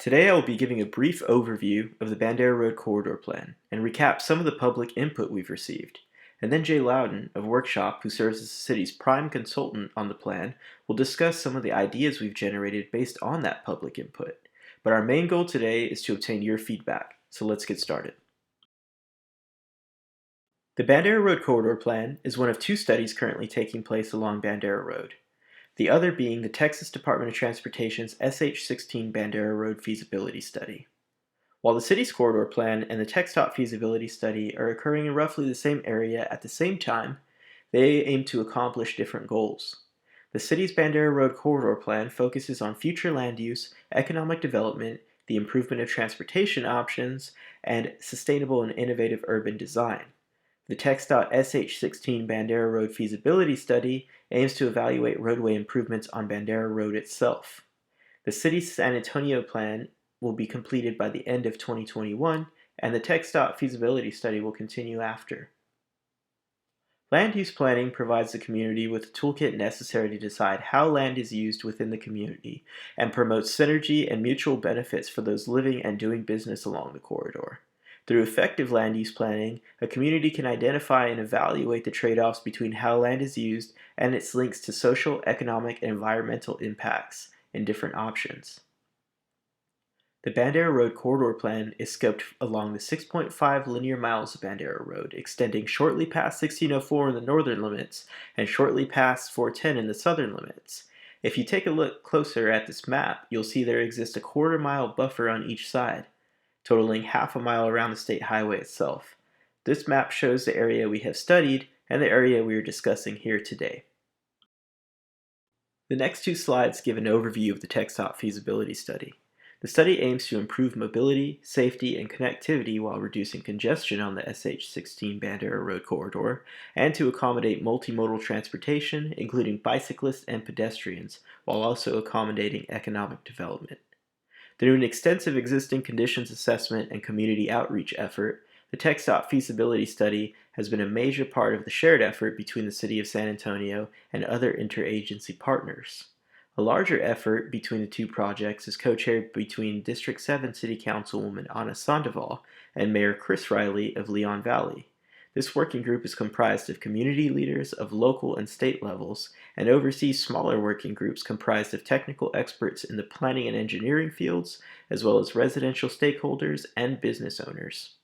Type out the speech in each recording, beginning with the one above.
Today I will be giving a brief overview of the Bandera Road Corridor Plan and recap some of the public input we've received. And then Jay Loudon of Workshop, who serves as the city's prime consultant on the plan, will discuss some of the ideas we've generated based on that public input. But our main goal today is to obtain your feedback, so let's get started. The Bandera Road Corridor Plan is one of two studies currently taking place along Bandera Road, the other being the Texas Department of Transportation's SH16 Bandera Road Feasibility Study. While the city's corridor plan and the TxDOT feasibility study are occurring in roughly the same area at the same time, they aim to accomplish different goals. The city's Bandera Road Corridor Plan focuses on future land use, economic development, the improvement of transportation options, and sustainable and innovative urban design. The TxDOT SH16 Bandera Road Feasibility Study aims to evaluate roadway improvements on Bandera Road itself. The city's San Antonio plan will be completed by the end of 2021, and the TxDOT Feasibility Study will continue after. Land use planning provides the community with the toolkit necessary to decide how land is used within the community and promotes synergy and mutual benefits for those living and doing business along the corridor. Through effective land use planning, a community can identify and evaluate the trade-offs between how land is used and its links to social, economic, and environmental impacts in different options. The Bandera Road Corridor Plan is scoped along the 6.5 linear miles of Bandera Road, extending shortly past 1604 in the northern limits and shortly past 410 in the southern limits. If you take a look closer at this map, you'll see there exists a quarter-mile buffer on each side, totaling half a mile around the state highway itself. This map shows the area we have studied and the area we are discussing here today. The next two slides give an overview of the TxDOT feasibility study. The study aims to improve mobility, safety, and connectivity while reducing congestion on the SH16 Bandera Road Corridor and to accommodate multimodal transportation, including bicyclists and pedestrians, while also accommodating economic development. Through an extensive existing conditions assessment and community outreach effort, the TxDOT feasibility study has been a major part of the shared effort between the City of San Antonio and other interagency partners. A larger effort between the two projects is co-chaired between District 7 City Councilwoman Ana Sandoval and Mayor Chris Riley of Leon Valley. This working group is comprised of community leaders of local and state levels and oversees smaller working groups comprised of technical experts in the planning and engineering fields, as well as residential stakeholders and business owners.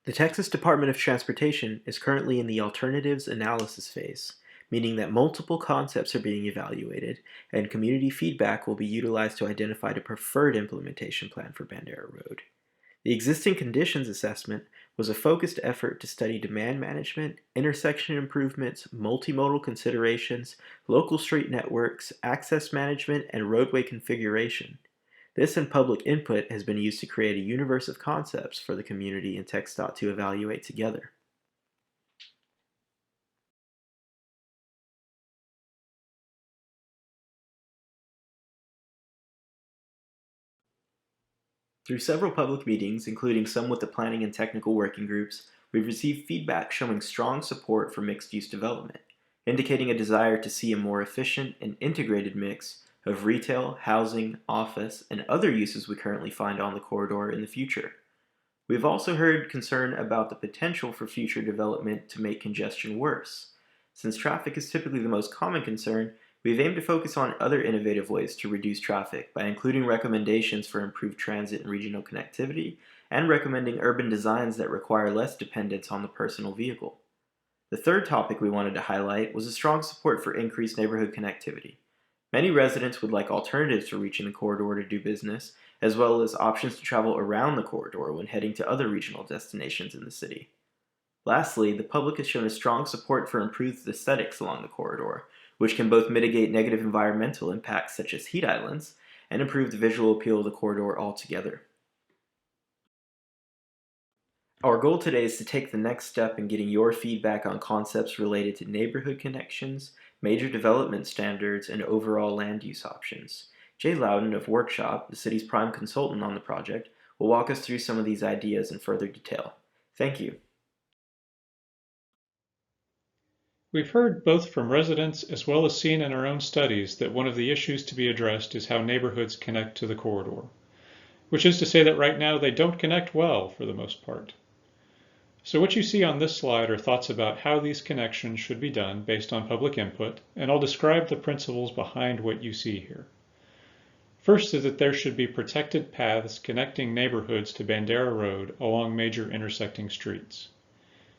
The Texas Department of Transportation is currently in the alternatives analysis phase, meaning that multiple concepts are being evaluated, and community feedback will be utilized to identify the preferred implementation plan for Bandera Road. The existing conditions assessment was a focused effort to study demand management, intersection improvements, multimodal considerations, local street networks, access management, and roadway configuration. This and public input has been used to create a universe of concepts for the community and TxDOT to evaluate together. Through several public meetings, including some with the planning and technical working groups, we've received feedback showing strong support for mixed-use development, indicating a desire to see a more efficient and integrated mix of retail, housing, office, and other uses we currently find on the corridor in the future. We've also heard concern about the potential for future development to make congestion worse. Since traffic is typically the most common concern, we've aimed to focus on other innovative ways to reduce traffic by including recommendations for improved transit and regional connectivity, and recommending urban designs that require less dependence on the personal vehicle. The third topic we wanted to highlight was a strong support for increased neighborhood connectivity. Many residents would like alternatives to reaching the corridor to do business, as well as options to travel around the corridor when heading to other regional destinations in the city. Lastly, the public has shown a strong support for improved aesthetics along the corridor, which can both mitigate negative environmental impacts such as heat islands and improve the visual appeal of the corridor altogether. Our goal today is to take the next step in getting your feedback on concepts related to neighborhood connections, major development standards, and overall land use options. Jay Loudon of Workshop, the city's prime consultant on the project, will walk us through some of these ideas in further detail. Thank you. We've heard both from residents as well as seen in our own studies that one of the issues to be addressed is how neighborhoods connect to the corridor, which is to say that right now they don't connect well for the most part. So what you see on this slide are thoughts about how these connections should be done based on public input, and I'll describe the principles behind what you see here. First is that there should be protected paths connecting neighborhoods to Bandera Road along major intersecting streets.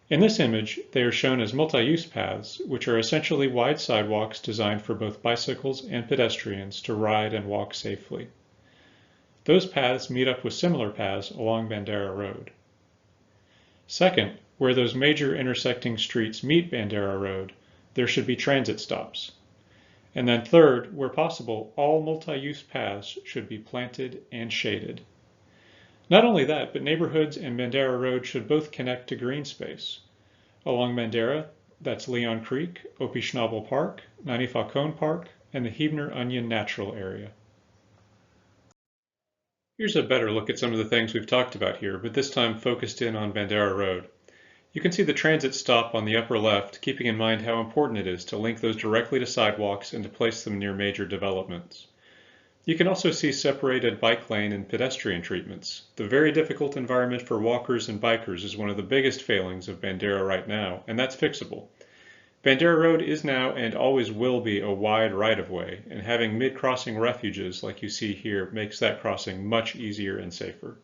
In this image, they are shown as multi-use paths, which are essentially wide sidewalks designed for both bicycles and pedestrians to ride and walk safely. Those paths meet up with similar paths along Bandera Road. Second, where those major intersecting streets meet Bandera Road, there should be transit stops. And then third, where possible, all multi-use paths should be planted and shaded. Not only that, but neighborhoods and Bandera Road should both connect to green space. Along Bandera, that's Leon Creek, Opie Schnabel Park, 90 Falcone Park, and the Huebner Onion Natural Area. Here's a better look at some of the things we've talked about here, but this time focused in on Bandera Road. You can see the transit stop on the upper left, keeping in mind how important it is to link those directly to sidewalks and to place them near major developments. You can also see separated bike lane and pedestrian treatments. The very difficult environment for walkers and bikers is one of the biggest failings of Bandera right now, and that's fixable. Bandera Road is now and always will be a wide right-of-way, and having mid-crossing refuges like you see here makes that crossing much easier and safer.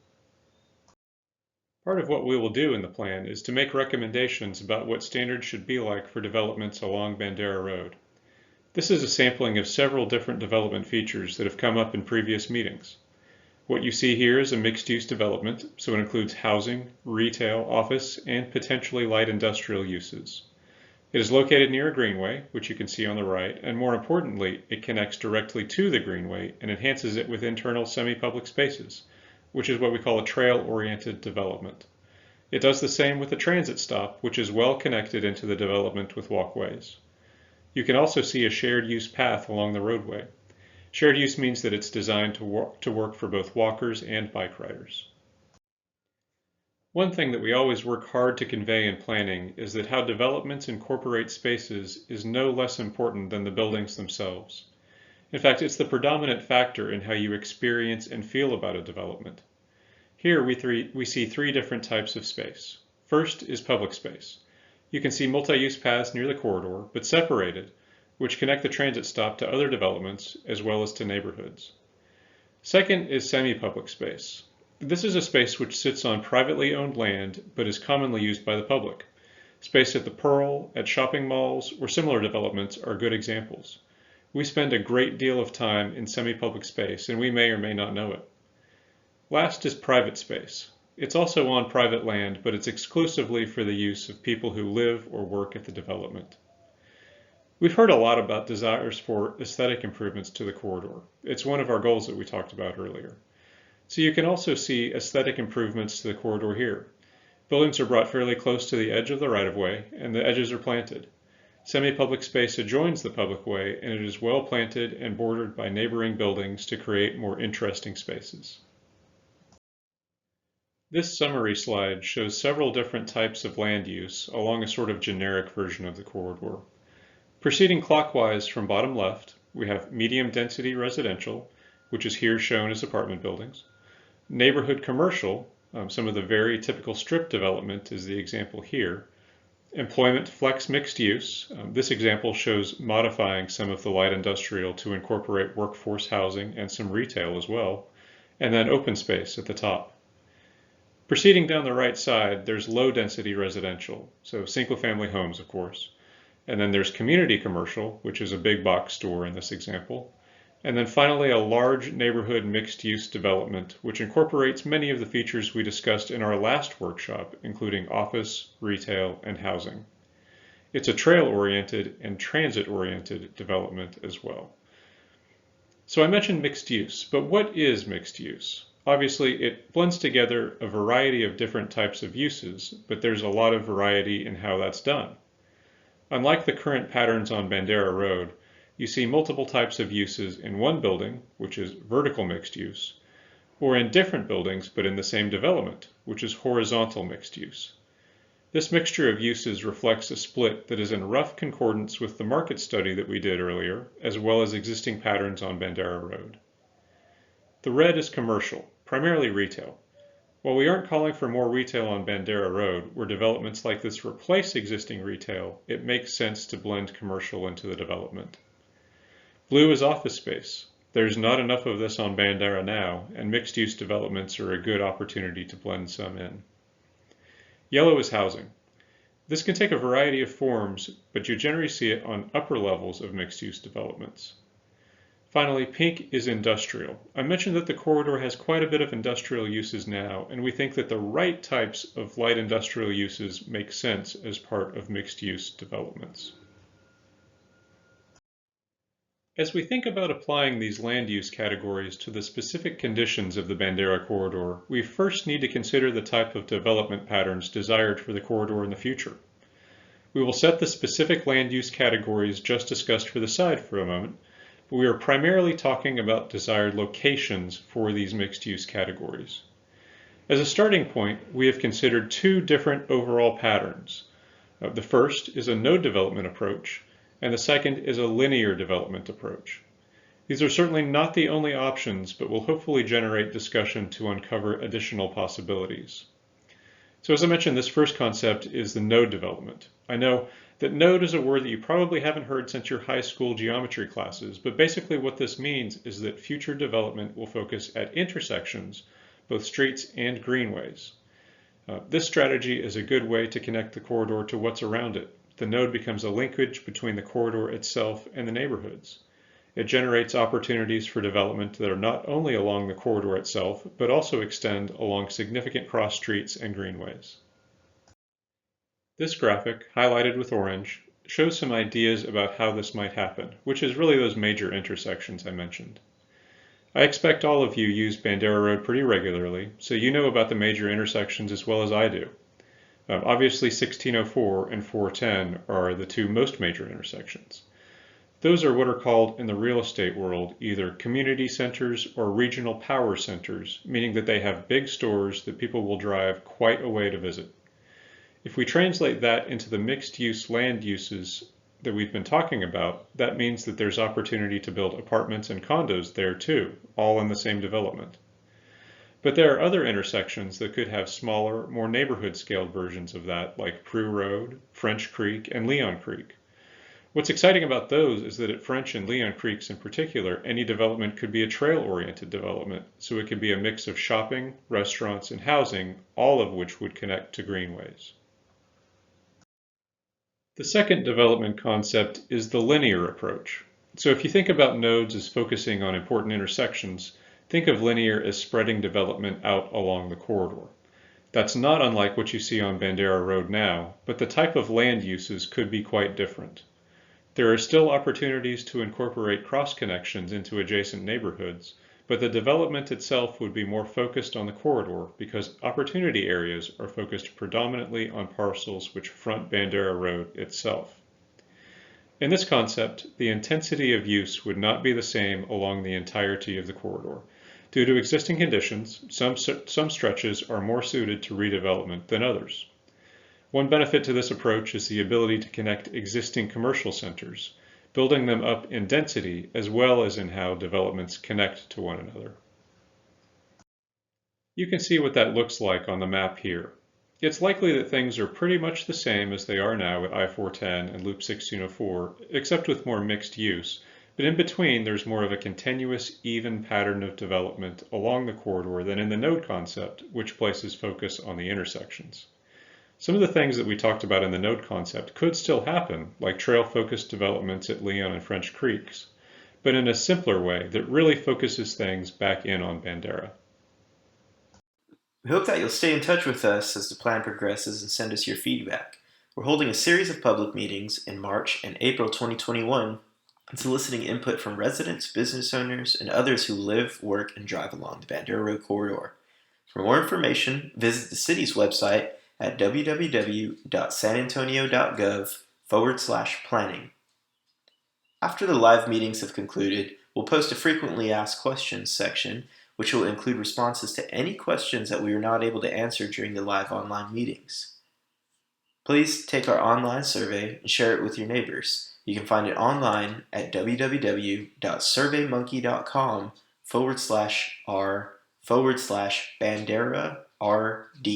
Part of what we will do in the plan is to make recommendations about what standards should be like for developments along Bandera Road. This is a sampling of several different development features that have come up in previous meetings. What you see here is a mixed-use development, so it includes housing, retail, office, and potentially light industrial uses. It is located near a greenway, which you can see on the right, and more importantly, it connects directly to the greenway and enhances it with internal semi-public spaces, which is what we call a trail-oriented development. It does the same with the transit stop, which is well connected into the development with walkways. You can also see a shared use path along the roadway. Shared use means that it's designed to work for both walkers and bike riders. One thing that we always work hard to convey in planning is that how developments incorporate spaces is no less important than the buildings themselves. In fact, it's the predominant factor in how you experience and feel about a development. Here we see three different types of space. First is public space. You can see multi-use paths near the corridor, but separated, which connect the transit stop to other developments as well as to neighborhoods. Second is semi-public space. This is a space which sits on privately owned land, but is commonly used by the public. Space at the Pearl, at shopping malls, or similar developments are good examples. We spend a great deal of time in semi-public space, and we may or may not know it. Last is private space. It's also on private land, but it's exclusively for the use of people who live or work at the development. We've heard a lot about desires for aesthetic improvements to the corridor. It's one of our goals that we talked about earlier. So you can also see aesthetic improvements to the corridor here. Buildings are brought fairly close to the edge of the right-of-way, and the edges are planted. Semi-public space adjoins the public way, and it is well planted and bordered by neighboring buildings to create more interesting spaces. This summary slide shows several different types of land use along a sort of generic version of the corridor. Proceeding clockwise from bottom left, we have medium density residential, which is here shown as apartment buildings. Neighborhood commercial, some of the very typical strip development is the example here. Employment flex mixed use, this example shows modifying some of the light industrial to incorporate workforce housing and some retail as well, and then open space at the top. Proceeding down the right side, there's low density residential, so single family homes of course. And then there's community commercial, which is a big box store in this example. And then finally a large neighborhood mixed use development, which incorporates many of the features we discussed in our last workshop, including office, retail, and housing. It's a trail-oriented and transit-oriented development as well. So I mentioned mixed use, but what is mixed use? Obviously, it blends together a variety of different types of uses, but there's a lot of variety in how that's done. Unlike the current patterns on Bandera Road, you see multiple types of uses in one building, which is vertical mixed use, or in different buildings but in the same development, which is horizontal mixed use. This mixture of uses reflects a split that is in rough concordance with the market study that we did earlier, as well as existing patterns on Bandera Road. The red is commercial, primarily retail. While we aren't calling for more retail on Bandera Road, where developments like this replace existing retail, it makes sense to blend commercial into the development. Blue is office space. There's not enough of this on Bandera now, and mixed-use developments are a good opportunity to blend some in. Yellow is housing. This can take a variety of forms, but you generally see it on upper levels of mixed-use developments. Finally, pink is industrial. I mentioned that the corridor has quite a bit of industrial uses now, and we think that the right types of light industrial uses make sense as part of mixed-use developments. As we think about applying these land use categories to the specific conditions of the Bandera corridor, we first need to consider the type of development patterns desired for the corridor in the future. We will set the specific land use categories just discussed for the side for a moment, but we are primarily talking about desired locations for these mixed-use categories. As a starting point, we have considered two different overall patterns. The first is a node development approach, and the second is a linear development approach. These are certainly not the only options, but will hopefully generate discussion to uncover additional possibilities. So as I mentioned, this first concept is the node development. I know that node is a word that you probably haven't heard since your high school geometry classes, but basically what this means is that future development will focus at intersections, both streets and greenways. This strategy is a good way to connect the corridor to what's around it. The node becomes a linkage between the corridor itself and the neighborhoods. It generates opportunities for development that are not only along the corridor itself, but also extend along significant cross streets and greenways. This graphic, highlighted with orange, shows some ideas about how this might happen, which is really those major intersections I mentioned. I expect all of you use Bandera Road pretty regularly, so you know about the major intersections as well as I do. Obviously 1604 and 410 are the two most major intersections. Those are what are called in the real estate world either community centers or regional power centers, meaning that they have big stores that people will drive quite a way to visit. If we translate that into the mixed-use land uses that we've been talking about, that means that there's opportunity to build apartments and condos there too, all in the same development. But there are other intersections that could have smaller, more neighborhood-scaled versions of that, like Prue Road, French Creek, and Leon Creek. What's exciting about those is that at French and Leon Creeks in particular, any development could be a trail-oriented development, so it could be a mix of shopping, restaurants, and housing, all of which would connect to greenways. The second development concept is the linear approach. So if you think about nodes as focusing on important intersections, think of linear as spreading development out along the corridor. That's not unlike what you see on Bandera Road now, but the type of land uses could be quite different. There are still opportunities to incorporate cross-connections into adjacent neighborhoods, but the development itself would be more focused on the corridor because opportunity areas are focused predominantly on parcels which front Bandera Road itself. In this concept, the intensity of use would not be the same along the entirety of the corridor. Due to existing conditions, some stretches are more suited to redevelopment than others. One benefit to this approach is the ability to connect existing commercial centers, building them up in density as well as in how developments connect to one another. You can see what that looks like on the map here. It's likely that things are pretty much the same as they are now at I-410 and Loop 1604, except with more mixed use. But in between, there's more of a continuous, even pattern of development along the corridor than in the node concept, which places focus on the intersections. Some of the things that we talked about in the node concept could still happen, like trail-focused developments at Leon and French Creeks, but in a simpler way that really focuses things back in on Bandera. We hope that you'll stay in touch with us as the plan progresses and send us your feedback. We're holding a series of public meetings in March and April 2021 and soliciting input from residents, business owners, and others who live, work, and drive along the Bandera Road Corridor. For more information, visit the city's website at www.sanantonio.gov/planning. After the live meetings have concluded, we'll post a frequently asked questions section, which will include responses to any questions that we were not able to answer during the live online meetings. Please take our online survey and share it with your neighbors. You can find it online at www.surveymonkey.com/r/Bandera RD.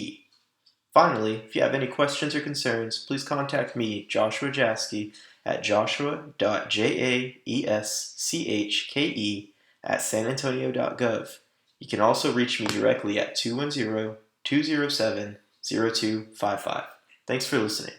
Finally, if you have any questions or concerns, please contact me, Joshua Jaskey, at joshua.jaeschke@sanantonio.gov. You can also reach me directly at 210-207-0255. Thanks for listening.